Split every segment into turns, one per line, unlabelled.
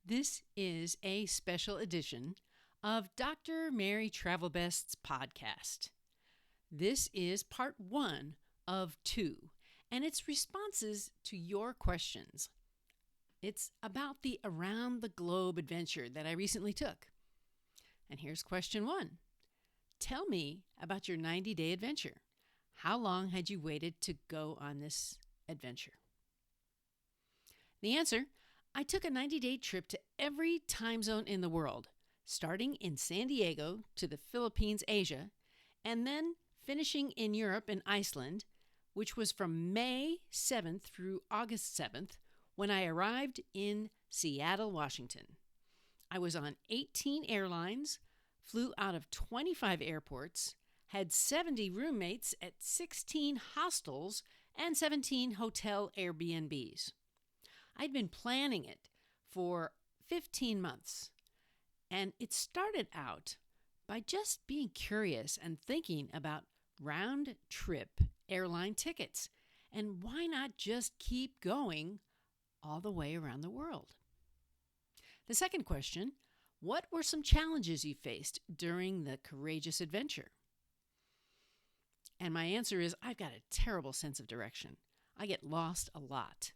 This is a special edition of Dr. Mary Travelbest's podcast. This is part one of two, and it's responses to your questions. It's about the around the globe adventure that I recently took. And here's question one. Tell me about your 90-day adventure. How long had you waited to go on this adventure? The answer: I took a 90-day trip to every time zone in the world, starting in San Diego to the Philippines, Asia, and then finishing in Europe and Iceland, which was from May 7th through August 7th when I arrived in Seattle, Washington. I was on 18 airlines, flew out of 25 airports, had 70 roommates at 16 hostels and 17 hotel AirBNBs. I'd been planning it for 15 months, and it started out by just being curious and thinking about round-trip airline tickets, and why not just keep going all the way around the world? The second question: what were some challenges you faced during the courageous adventure? And my answer is, I've got a terrible sense of direction. I get lost a lot.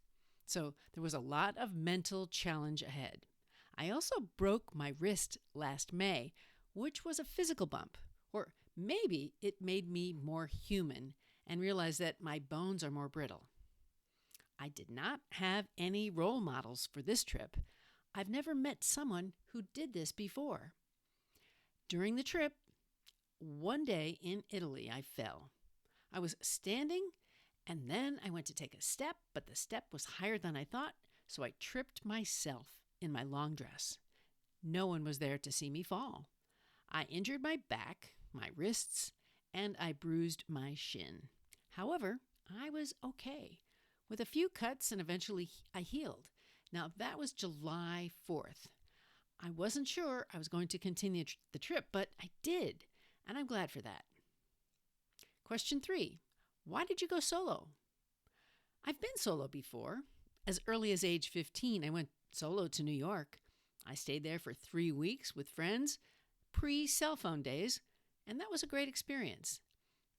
So there was a lot of mental challenge ahead. I also broke my wrist last May, which was a physical bump. Or maybe it made me more human and realized that my bones are more brittle. I did not have any role models for this trip. I've never met someone who did this before. During the trip, one day in Italy, I fell. I was standing, and then I went to take a step, but the step was higher than I thought, so I tripped myself in my long dress. No one was there to see me fall. I injured my back, my wrists, and I bruised my shin. However, I was okay, with a few cuts, and eventually I healed. Now, that was July 4th. I wasn't sure I was going to continue the trip, but I did, and I'm glad for that. Question 3. Why did you go solo? I've been solo before. As early as age 15, I went solo to New York. I stayed there for 3 weeks with friends, pre-cell phone days, and that was a great experience.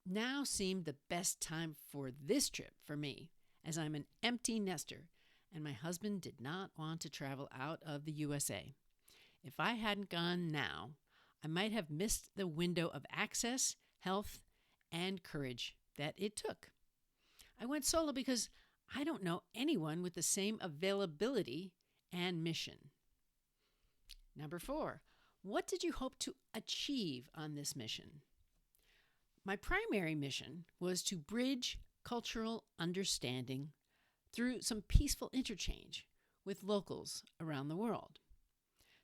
Now seemed the best time for this trip for me, as I'm an empty nester, and my husband did not want to travel out of the USA. If I hadn't gone now, I might have missed the window of access, health, and courage that it took. I went solo because I don't know anyone with the same availability and mission. Number 4, what did you hope to achieve on this mission? My primary mission was to bridge cultural understanding through some peaceful interchange with locals around the world.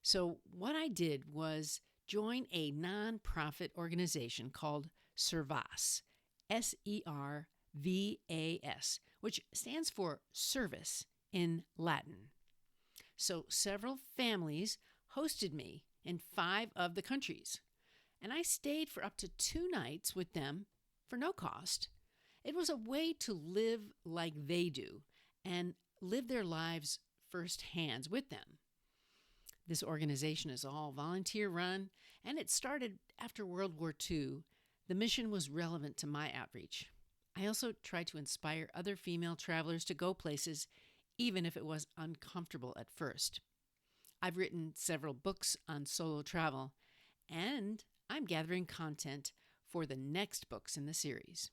So what I did was join a nonprofit organization called Servas, Servas, which stands for service in Latin. So several families hosted me in 5 of the countries, and I stayed for up to 2 nights with them for no cost. It was a way to live like they do and live their lives firsthand with them. This organization is all volunteer run, and it started after World War II. The mission was relevant to my outreach. I also tried to inspire other female travelers to go places, even if it was uncomfortable at first. I've written several books on solo travel, and I'm gathering content for the next books in the series.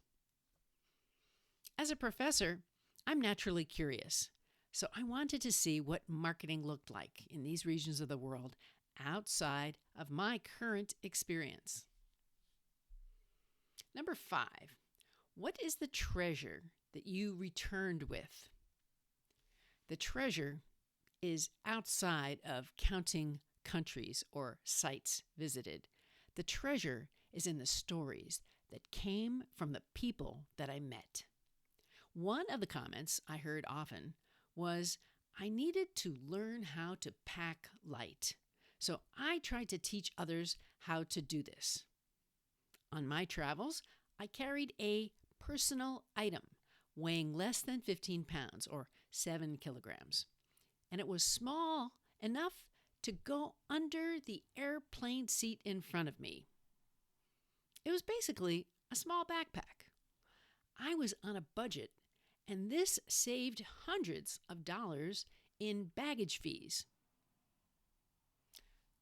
As a professor, I'm naturally curious, so I wanted to see what marketing looked like in these regions of the world outside of my current experience. Number 5, what is the treasure that you returned with? The treasure is outside of counting countries or sites visited. The treasure is in the stories that came from the people that I met. One of the comments I heard often was, I needed to learn how to pack light. So I tried to teach others how to do this. On my travels, I carried a personal item weighing less than 15 pounds or 7 kilograms. And it was small enough to go under the airplane seat in front of me. It was basically a small backpack. I was on a budget, and this saved hundreds of dollars in baggage fees.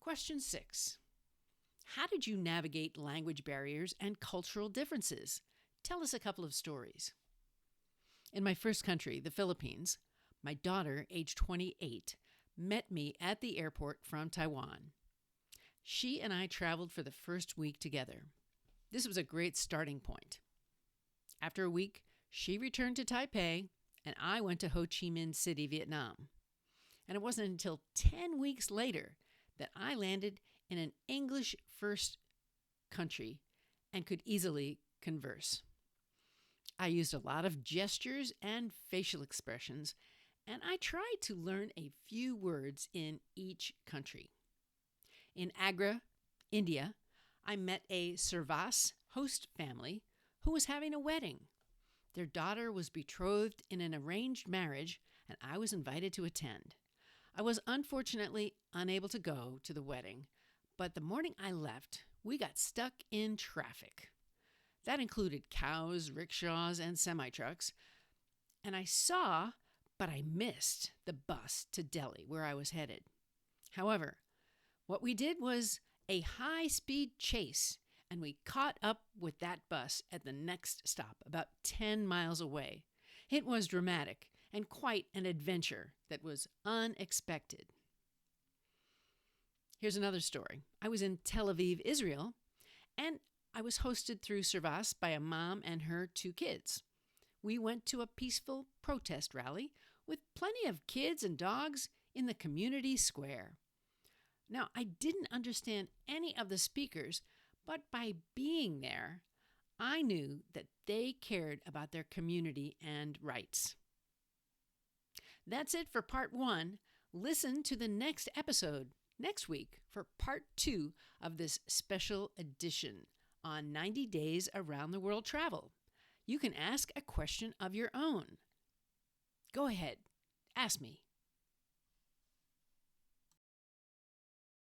Question 6. How did you navigate language barriers and cultural differences? Tell us a couple of stories. In my first country, the Philippines, my daughter, age 28, met me at the airport from Taiwan. She and I traveled for the first week together. This was a great starting point. After a week, she returned to Taipei, and I went to Ho Chi Minh City, Vietnam. And it wasn't until 10 weeks later that I landed in an English-first country and could easily converse. I used a lot of gestures and facial expressions, and I tried to learn a few words in each country. In Agra, India, I met a Service host family who was having a wedding. Their daughter was betrothed in an arranged marriage, and I was invited to attend. I was unfortunately unable to go to the wedding, but the morning I left, we got stuck in traffic. That included cows, rickshaws, and semi-trucks. And I saw, but I missed the bus to Delhi, where I was headed. However, what we did was a high-speed chase, and we caught up with that bus at the next stop, about 10 miles away. It was dramatic and quite an adventure that was unexpected. Here's another story. I was in Tel Aviv, Israel, and I was hosted through Service by a mom and her 2 kids. We went to a peaceful protest rally with plenty of kids and dogs in the community square. Now, I didn't understand any of the speakers, but by being there, I knew that they cared about their community and rights. That's it for part 1. Listen to the next episode next week for part 2 of this special edition on 90 days around the world travel. You can ask a question of your own. Go ahead, ask me.